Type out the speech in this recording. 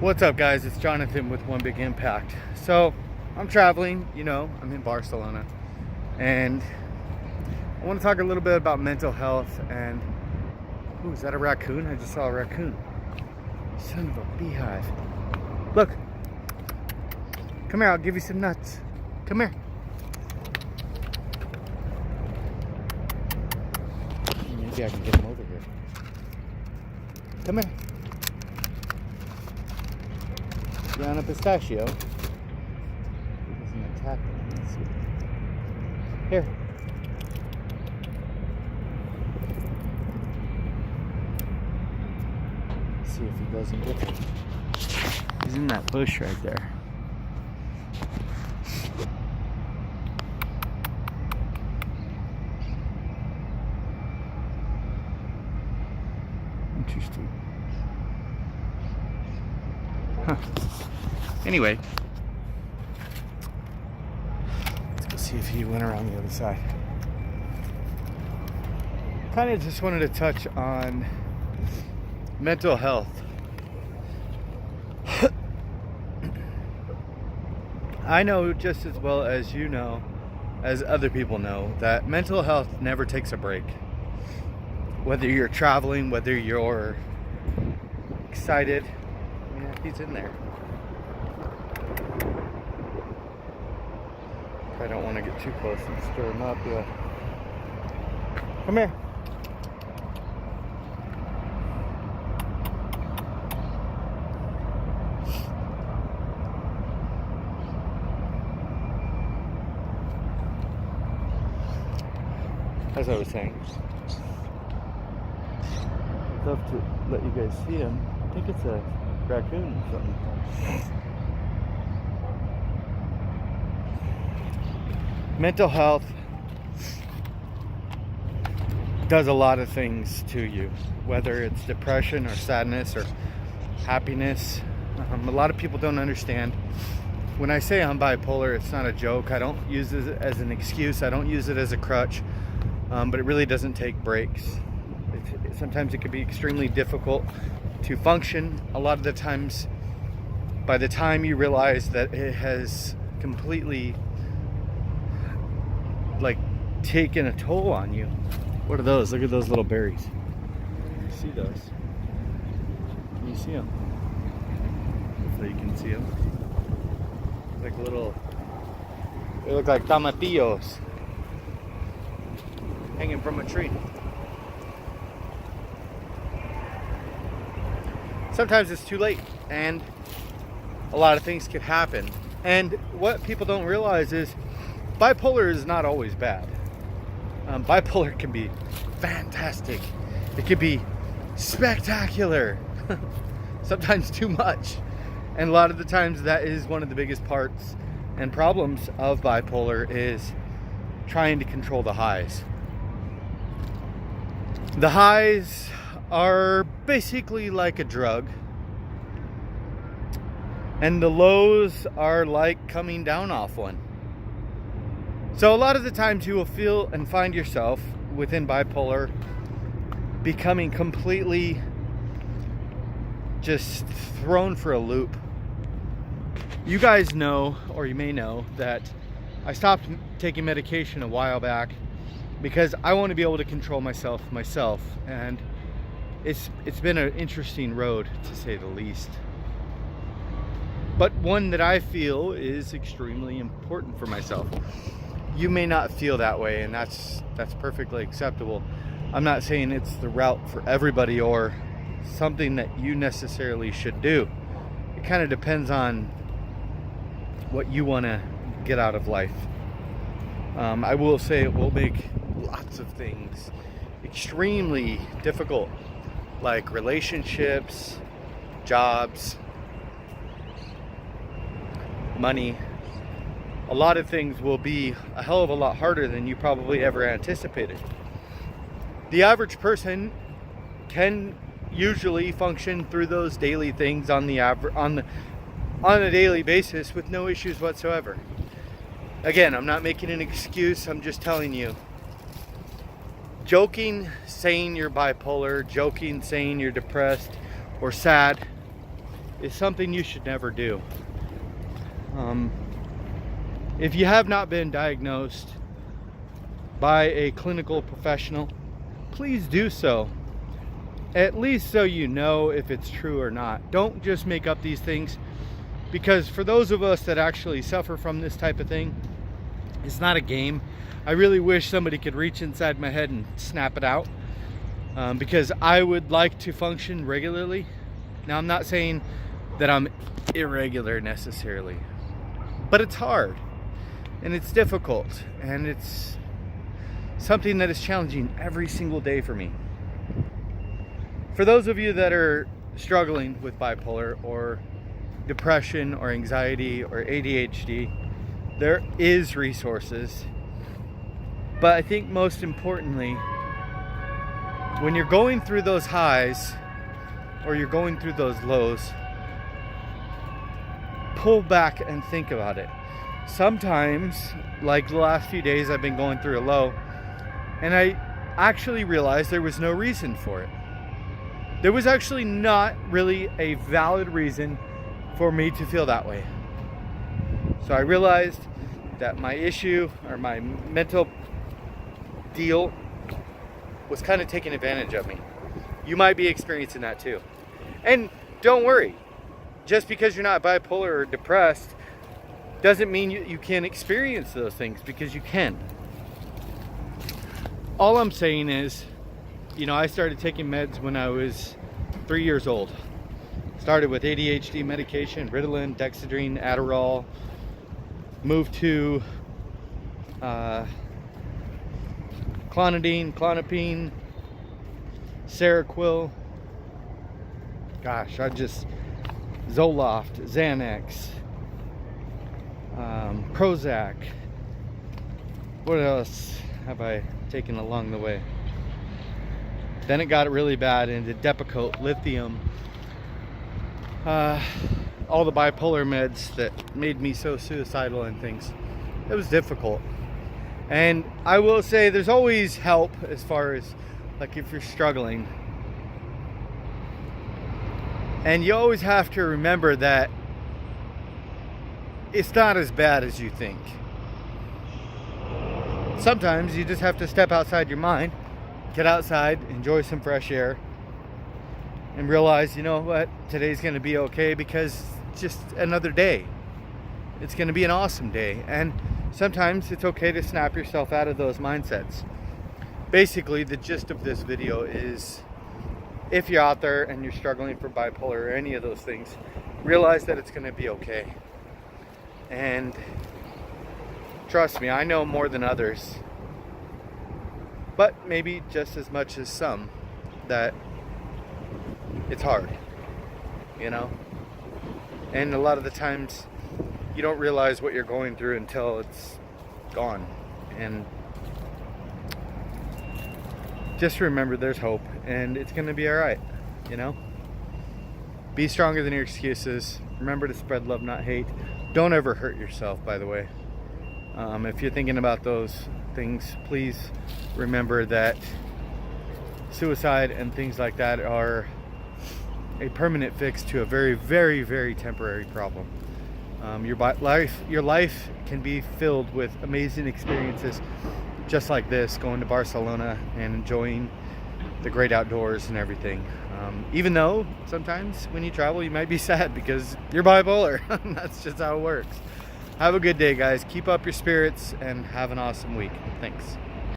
What's up, guys? It's Jonathan with One Big Impact. So I'm traveling, I'm in Barcelona, and I want to talk a little bit about mental health. And ooh, is that a raccoon? I just saw a raccoon. Son of a beehive. Look, come here, I'll give you some nuts. Come here. Maybe I can get him over here. Come here. You want a pistachio? He doesn't attack me. Let's see. Here. Let's see if he goes and gets it. He's in that bush right there. Interesting. Huh. Anyway, let's go see if he went around the other side. Kind of just wanted to touch on mental health. I know just as well as you know, as other people know, that mental health never takes a break. Whether you're traveling, whether you're excited, yeah, he's in there. I don't want to get too close and stir him up. Yeah. Come here. As I was saying, I'd love to let you guys see him. I think it's a raccoon or something. Mental health does a lot of things to you, whether it's depression or sadness or happiness. A lot of people don't understand. When I say I'm bipolar, it's not a joke. I don't use it as an excuse. I don't use it as a crutch, but it really doesn't take breaks. Sometimes it can be extremely difficult to function. A lot of the times, by the time you realize that it has completely taken a toll on you. What are those? Look at those little berries. You see those? Can you see them? Hopefully you can see them. Like little, they look like tomatillos hanging from a tree. Sometimes it's too late and a lot of things could happen. And what people don't realize is bipolar is not always bad. Bipolar can be fantastic. It can be spectacular. Sometimes too much. And a lot of the times that is one of the biggest parts and problems of bipolar is trying to control the highs. The highs are basically like a drug, and the lows are like coming down off one. So a lot of the times you will feel and find yourself within bipolar becoming completely just thrown for a loop. You guys know, or you may know, that I stopped taking medication a while back because I want to be able to control myself, and it's been an interesting road, to say the least, but one that I feel is extremely important for myself. You may not feel that way, and that's perfectly acceptable. I'm not saying it's the route for everybody or something that you necessarily should do. It kind of depends on what you want to get out of life. I will say it will make lots of things extremely difficult, like relationships, jobs, money. A lot of things will be a hell of a lot harder than you probably ever anticipated. The average person can usually function through those daily things on a daily basis with no issues whatsoever. Again, I'm not making an excuse, I'm just telling you. Joking, saying you're bipolar, joking, saying you're depressed or sad is something you should never do. If you have not been diagnosed by a clinical professional, please do so. At least so you know if it's true or not. Don't just make up these things, because for those of us that actually suffer from this type of thing, it's not a game. I really wish somebody could reach inside my head and snap it out, because I would like to function regularly. Now, I'm not saying that I'm irregular necessarily, but it's hard and it's difficult, and it's something that is challenging every single day for me. For those of you that are struggling with bipolar or depression or anxiety or ADHD, there is resources. But I think most importantly, when you're going through those highs or you're going through those lows, pull back and think about it. Sometimes, like the last few days, I've been going through a low, and I actually realized there was no reason for it. There was actually not really a valid reason for me to feel that way. So I realized that my issue or my mental deal was kind of taking advantage of me. You might be experiencing that too. And don't worry, just because you're not bipolar or depressed doesn't mean you can't experience those things, because you can. All I'm saying is, I started taking meds when I was 3 years old. Started with ADHD medication, Ritalin, Dexedrine, Adderall. Moved to clonidine, Klonopin, Seroquel. Zoloft, Xanax, Prozac. What else have I taken along the way? Then it got really bad into Depakote, lithium, all the bipolar meds that made me so suicidal and things. It was difficult. And I will say there's always help as far as like if you're struggling. And you always have to remember that it's not as bad as you think. Sometimes you just have to step outside your mind, get outside, enjoy some fresh air, and realize, you know what, today's going to be okay, because it's just another day. It's going to be an awesome day. And sometimes it's okay to snap yourself out of those mindsets. Basically, the gist of this video is, if you're out there and you're struggling for bipolar or any of those things, realize that it's going to be okay. And trust me, I know more than others, but maybe just as much as some, that it's hard, and a lot of the times you don't realize what you're going through until it's gone. And just remember, there's hope, and it's going to be all right. Be stronger than your excuses. Remember to spread love, not hate. Don't ever hurt yourself, by the way. If you're thinking about those things, please remember that suicide and things like that are a permanent fix to a very, very, very temporary problem. Your life can be filled with amazing experiences just like this, going to Barcelona and enjoying the great outdoors and everything. Even though sometimes when you travel you might be sad because you're bipolar. That's just how it works. Have a good day, guys. Keep up your spirits and have an awesome week. Thanks.